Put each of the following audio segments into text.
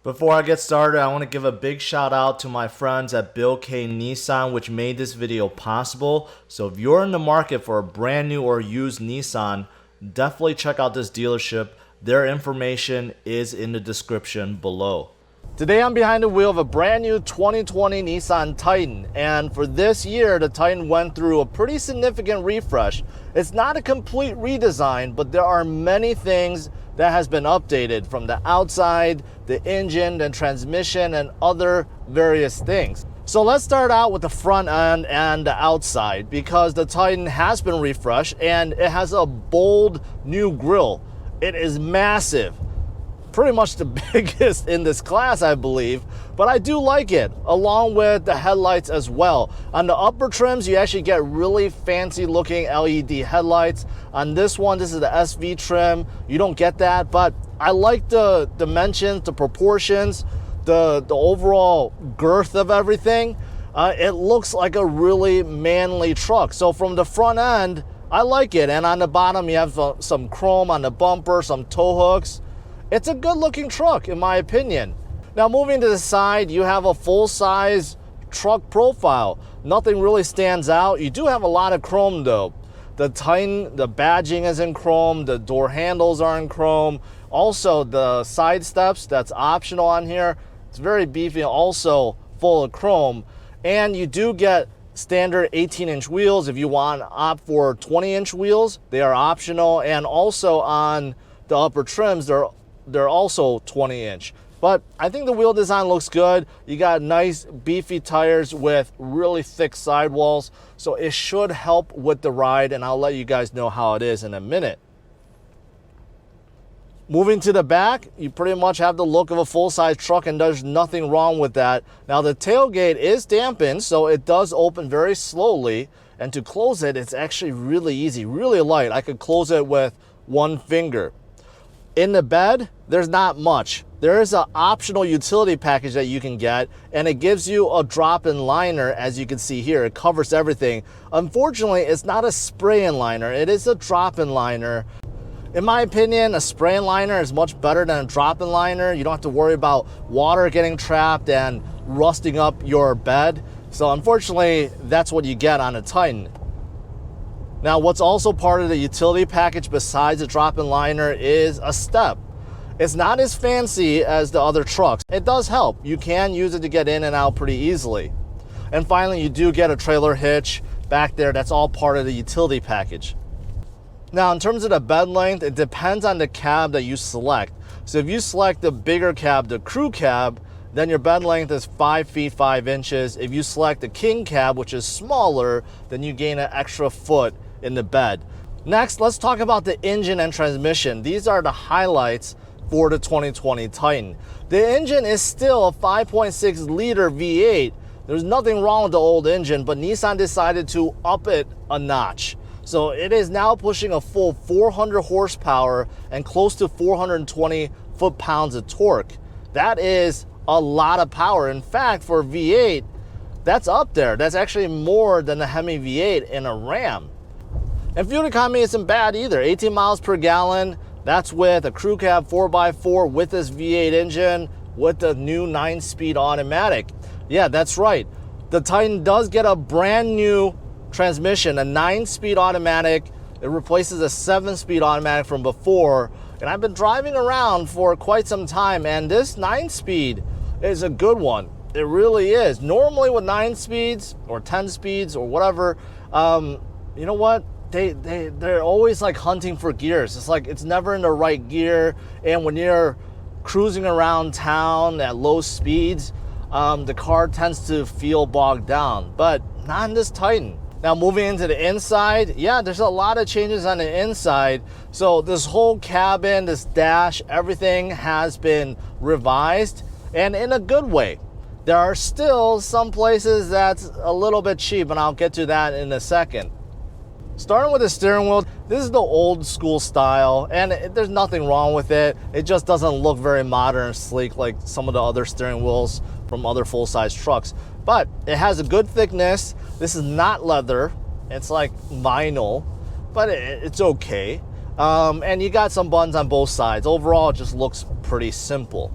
Before I get started, I want to give a big shout out to my friends at Bill K Nissan, which made this video possible. So if you're in the market for a brand new or used Nissan, definitely check out this dealership. Their information is in the description below. Today I'm behind the wheel of a brand new 2020 Nissan Titan, and for this year the Titan went through a pretty significant refresh. It's not a complete redesign, but there are many things that has been updated, from the outside, the engine, the transmission, and other various things. So let's start out with the front end and the outside, because the Titan has been refreshed and it has a bold new grille. It is massive, pretty much the biggest in this class, I believe, but I do like it, along with the headlights as well. On the upper trims, you actually get really fancy looking LED headlights. On this one, this is the SV trim, you don't get that, but I like the dimensions, the proportions, the overall girth of everything. It looks like a really manly truck. So from the front end, I like it, and on the bottom you have some chrome on the bumper, some tow hooks. It's a good looking truck in my opinion. Now moving to the side, you have a full-size truck profile. Nothing really stands out. You do have a lot of chrome though. The Titan, the badging is in chrome, the door handles are in chrome. Also the side steps, that's optional on here. It's very beefy, also full of chrome. And you do get standard 18-inch wheels. If you want to opt for 20-inch wheels, they are optional. And also on the upper trims, they're also 20-inch. But I think the wheel design looks good. You got nice beefy tires with really thick sidewalls, so it should help with the ride, and I'll let you guys know how it is in a minute. Moving to the back, you pretty much have the look of a full-size truck, and there's nothing wrong with that. Now the tailgate is dampened, so it does open very slowly, and to close it, it's actually really easy, really light. I could close it with one finger. In the bed, there's not much. There is an optional utility package that you can get, and it gives you a drop-in liner, as you can see here. It covers everything. Unfortunately, it's not a spray-in liner. It is a drop-in liner. In my opinion, a spray-in liner is much better than a drop-in liner. You don't have to worry about water getting trapped and rusting up your bed. So unfortunately, that's what you get on a Titan. Now, what's also part of the utility package besides the drop-in liner is a step. It's not as fancy as the other trucks. It does help. You can use it to get in and out pretty easily. And finally, you do get a trailer hitch back there. That's all part of the utility package. Now, in terms of the bed length, it depends on the cab that you select. So if you select the bigger cab, the crew cab, then your bed length is 5 feet 5 inches. If you select the king cab, which is smaller, then you gain an extra foot in the bed. Next, let's talk about the engine and transmission. These are the highlights for the 2020 Titan. The engine is still a 5.6 liter V8. There's nothing wrong with the old engine, but Nissan decided to up it a notch. So it is now pushing a full 400 horsepower and close to 420 foot-pounds of torque. That is a lot of power. In fact, for a V8, that's up there. That's actually more than the Hemi V8 in a Ram. And fuel economy isn't bad either. 18 miles per gallon. That's with a crew cab 4x4 with this V8 engine with the new 9-speed automatic. Yeah, that's right. The Titan does get a brand new transmission, a 9-speed automatic. It replaces a 7-speed automatic from before. And I've been driving around for quite some time, and this 9-speed is a good one. It really is. Normally with 9 speeds or 10 speeds or whatever, you know what? They're always like hunting for gears. It's like it's never in the right gear, and when you're cruising around town at low speeds, the car tends to feel bogged down, but not in this Titan. Now moving into the inside, yeah, there's a lot of changes on the inside. So this whole cabin, this dash, everything has been revised, and in a good way. There are still some places that's a little bit cheap, and I'll get to that in a second. Starting with the steering wheel, this is the old school style, and there's nothing wrong with it. It just doesn't look very modern and sleek like some of the other steering wheels from other full-size trucks. But it has a good thickness. This is not leather. It's like vinyl, but it's okay. And you got some buttons on both sides. Overall, it just looks pretty simple.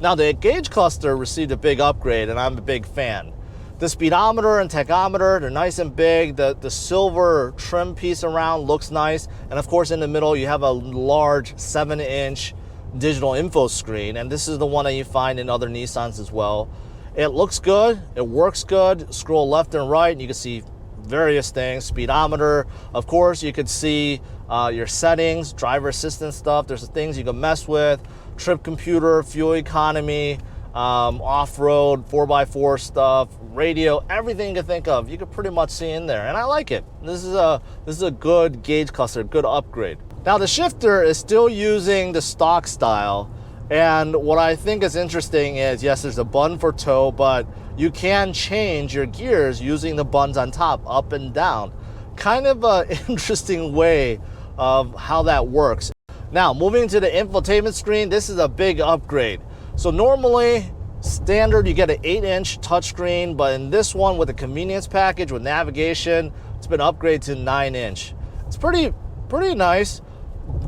Now the gauge cluster received a big upgrade, and I'm a big fan. The speedometer and tachometer, they're nice and big. The silver trim piece around looks nice. And of course in the middle you have a large 7-inch digital info screen, and this is the one that you find in other Nissans as well. It looks good, it works good. Scroll left and right and you can see various things. Speedometer, of course you could see your settings, driver assistance stuff. There's things you can mess with. Trip computer, fuel economy, off-road, 4x4 stuff, radio, everything you can think of, you can pretty much see in there, and I like it. This is a good gauge cluster, good upgrade. Now the shifter is still using the stock style, and what I think is interesting is, yes, there's a button for tow, but you can change your gears using the buttons on top, up and down. Kind of an interesting way of how that works. Now, moving to the infotainment screen, this is a big upgrade. So normally, standard, you get an 8-inch touchscreen, but in this one with the convenience package with navigation, it's been upgraded to 9-inch. It's pretty nice,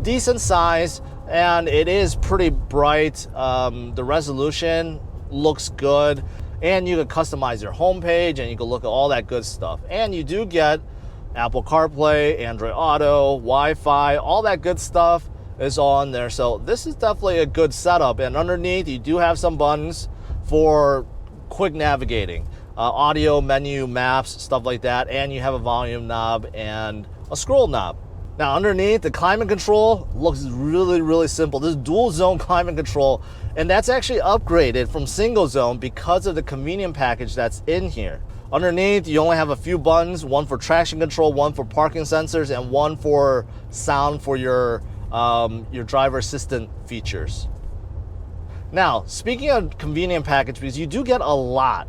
decent size, and it is pretty bright. The resolution looks good, and you can customize your homepage, and you can look at all that good stuff. And you do get Apple CarPlay, Android Auto, Wi-Fi, all that good stuff is on there. So this is definitely a good setup, and underneath you do have some buttons for quick navigating, audio, menu, maps, stuff like that, and you have a volume knob and a scroll knob. Now underneath, the climate control looks really simple. This is dual zone climate control, and that's actually upgraded from single zone because of the convenient package that's in here. Underneath, you only have a few buttons, one for traction control, one for parking sensors, and one for sound for your driver assistant features. Now, speaking of convenient package, because you do get a lot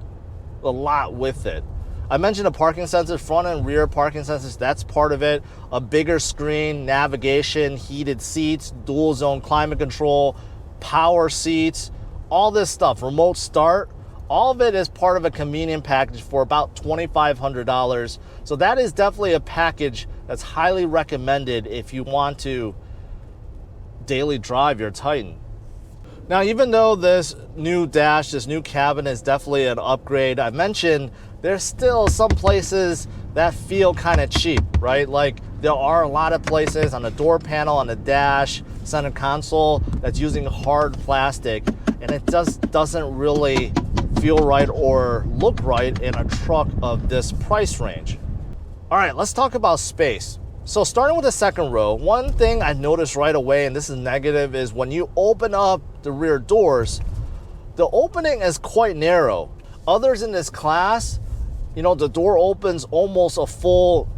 with it. I mentioned the parking sensors, front and rear parking sensors, that's part of it. A bigger screen, navigation, heated seats, dual zone climate control, power seats, all this stuff, remote start, all of it is part of a convenient package for about $2,500. So that is definitely a package that's highly recommended if you want to daily drive your Titan. Now, even though this new dash, this new cabin is definitely an upgrade, I mentioned there's still some places that feel kind of cheap, right? Like there are a lot of places on the door panel, on the dash, center console that's using hard plastic, and it just doesn't really feel right or look right in a truck of this price range. All right, let's talk about space. So starting with the second row, one thing I noticed right away, and this is negative, is when you open up the rear doors, the opening is quite narrow. Others in this class, the door opens almost a full,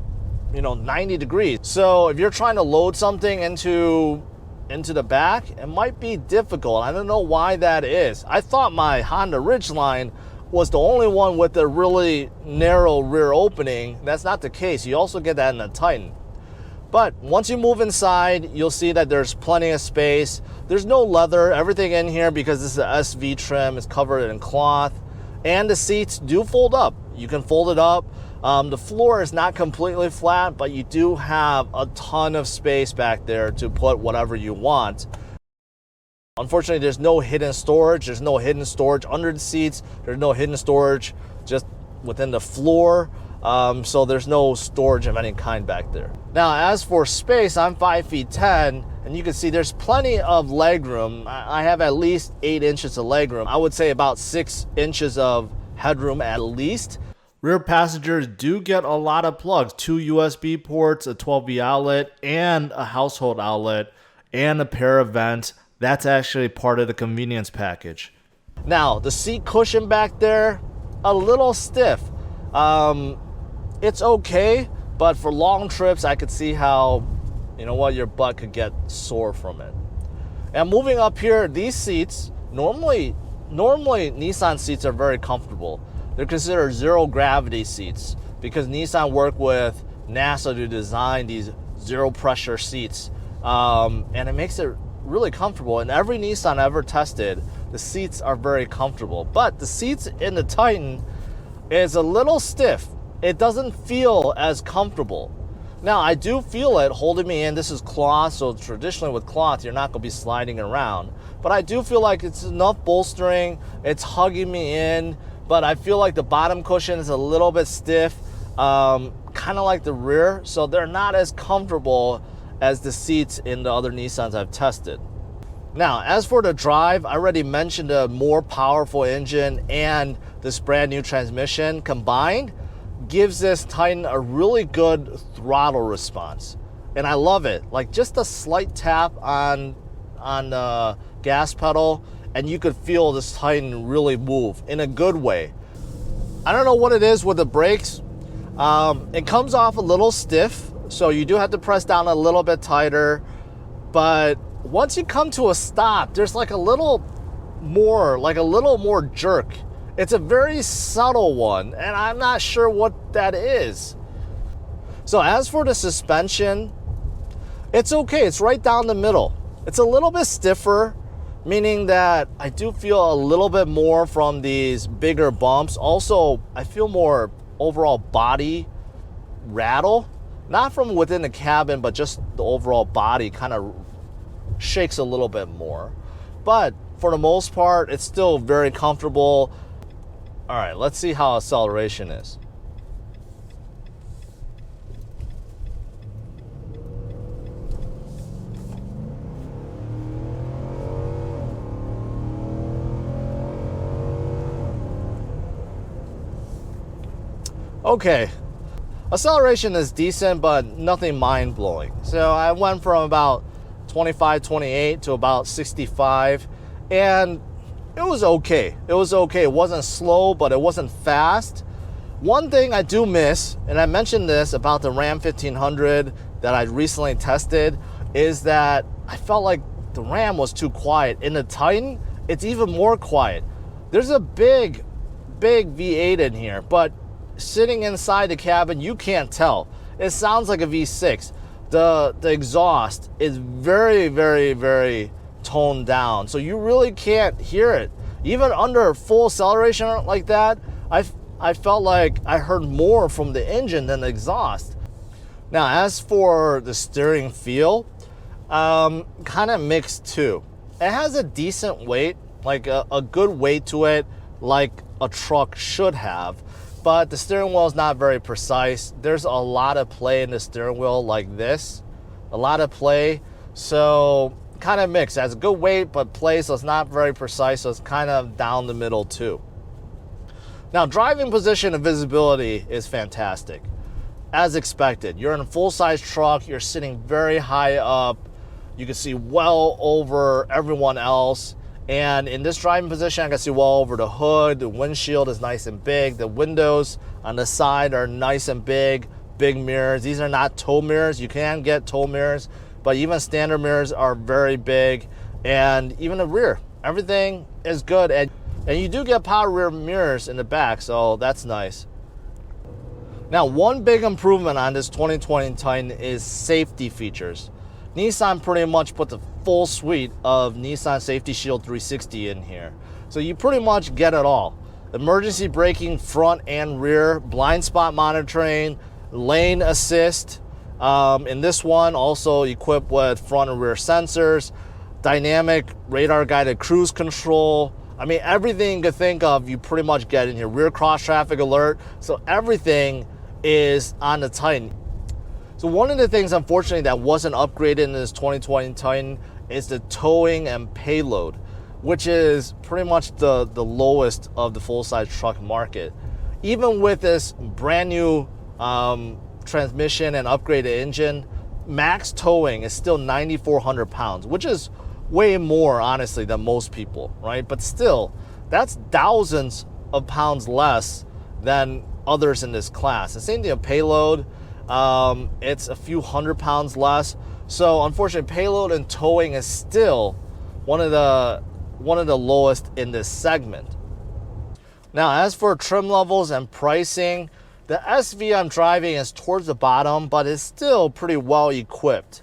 90 degrees. So if you're trying to load something into the back, it might be difficult. I don't know why that is. I thought my Honda Ridgeline was the only one with a really narrow rear opening. That's not the case. You also get that in the Titan. But once you move inside, you'll see that there's plenty of space. There's no leather. Everything in here, because this is an SV trim, is covered in cloth. And the seats do fold up. You can fold it up. The floor is not completely flat, but you do have a ton of space back there to put whatever you want. Unfortunately, there's no hidden storage. There's no hidden storage under the seats. There's no hidden storage just within the floor. So there's no storage of any kind back there. Now, as for space, I'm 5'10", and you can see there's plenty of leg room. I have at least 8 inches of leg room. I would say about 6 inches of headroom at least. Rear passengers do get a lot of plugs, 2 USB ports, a 12V outlet, and a household outlet, and a pair of vents. That's actually part of the convenience package. Now, the seat cushion back there, a little stiff. It's okay, but for long trips, I could see how, your butt could get sore from it. And moving up here, these seats, normally Nissan seats are very comfortable. They're considered zero gravity seats because Nissan worked with NASA to design these zero pressure seats. And it makes it really comfortable. And every Nissan I ever tested, the seats are very comfortable. But the seats in the Titan is a little stiff. It doesn't feel as comfortable. Now, I do feel it holding me in. This is cloth, so traditionally with cloth, you're not going to be sliding around. But I do feel like it's enough bolstering. It's hugging me in, but I feel like the bottom cushion is a little bit stiff, kind of like the rear, so they're not as comfortable as the seats in the other Nissans I've tested. Now, as for the drive, I already mentioned a more powerful engine and this brand new transmission combined gives this Titan a really good throttle response. And I love it. Like just a slight tap on the gas pedal and you could feel this Titan really move in a good way. I don't know what it is with the brakes. It comes off a little stiff, so you do have to press down a little bit tighter. But once you come to a stop, there's like a little more jerk. It's a very subtle one, and I'm not sure what that is. So as for the suspension, it's okay. It's right down the middle. It's a little bit stiffer, meaning that I do feel a little bit more from these bigger bumps. Also, I feel more overall body rattle, not from within the cabin, but just the overall body kind of shakes a little bit more. But for the most part, it's still very comfortable. All right, let's see how acceleration is. Okay, acceleration is decent, but nothing mind-blowing. So I went from about 25, 28 to about 65, and it was okay. It was okay. It wasn't slow, but it wasn't fast. One thing I do miss, and I mentioned this about the Ram 1500 that I recently tested, is that I felt like the Ram was too quiet. In the Titan, it's even more quiet. There's a big V8 in here, but sitting inside the cabin, you can't tell. It sounds like a V6. The exhaust is very toned down, so you really can't hear it. Even under full acceleration like that, I felt like I heard more from the engine than the exhaust. Now, as for the steering feel, kind of mixed too. It has a decent weight, like a good weight to it, like a truck should have. But the steering wheel is not very precise. There's a lot of play in the steering wheel like this. A lot of play. So kind of mixed. It has a good weight, but play, so it's not very precise. So it's kind of down the middle too. Now, driving position and visibility is fantastic. As expected, you're in a full-size truck. You're sitting very high up. You can see well over everyone else. And in this driving position, I can see well over the hood. The windshield is nice and big. The windows on the side are nice and big mirrors. These are not tow mirrors. You can get tow mirrors, but even standard mirrors are very big. And even the rear, everything is good. And you do get power rear mirrors in the back, so that's nice. Now, one big improvement on this 2020 Titan is safety features. Nissan pretty much put the full suite of Nissan Safety Shield 360 in here. So you pretty much get it all. Emergency braking front and rear, blind spot monitoring, lane assist. In this one, also equipped with front and rear sensors, dynamic radar guided cruise control. I mean, everything you could think of, you pretty much get in here. Rear cross traffic alert. So everything is on the Titan. So one of the things, unfortunately, that wasn't upgraded in this 2020 Titan is the towing and payload, which is pretty much the lowest of the full-size truck market. Even with this brand new transmission and upgraded engine, max towing is still 9,400 pounds, which is way more, honestly, than most people, right? But still, that's thousands of pounds less than others in this class. The same thing with payload. It's a few hundred pounds less. So unfortunately, payload and towing is still one of the lowest in this segment. Now, as for trim levels and pricing, the SV I'm driving is towards the bottom, but it's still pretty well equipped.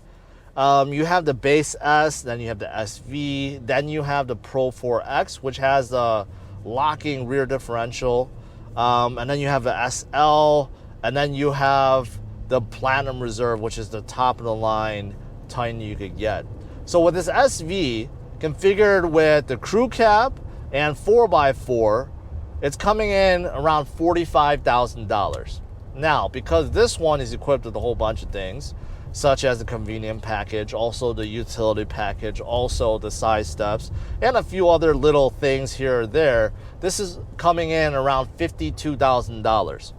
You have the base S, then you have the SV, then you have the Pro 4X, which has the locking rear differential, and then you have the SL, and then you have the Platinum Reserve, which is the top of the line Titan you could get. So with this SV configured with the crew cab and 4x4, it's coming in around $45,000. Now, because this one is equipped with a whole bunch of things, such as the convenient package, also the utility package, also the side steps, and a few other little things here or there, this is coming in around $52,000.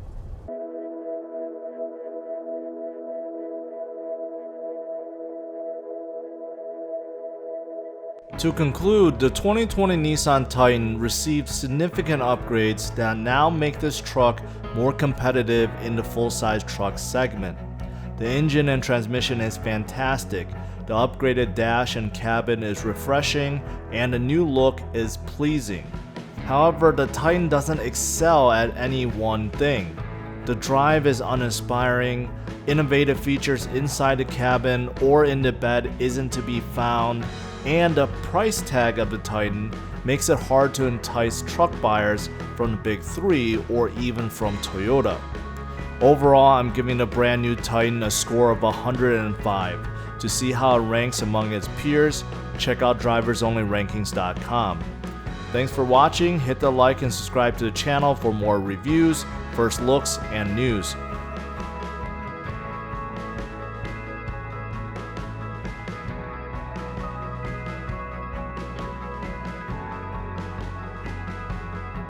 To conclude, the 2020 Nissan Titan received significant upgrades that now make this truck more competitive in the full-size truck segment. The engine and transmission is fantastic, the upgraded dash and cabin is refreshing, and the new look is pleasing. However, the Titan doesn't excel at any one thing. The drive is uninspiring, innovative features inside the cabin or in the bed isn't to be found, and the price tag of the Titan makes it hard to entice truck buyers from the big three or even from Toyota. Overall, I'm giving the brand new Titan a score of 105. To see how it ranks among its peers, check out driversonlyrankings.com. Thanks for watching, hit the like and subscribe to the channel for more reviews, first looks, and news.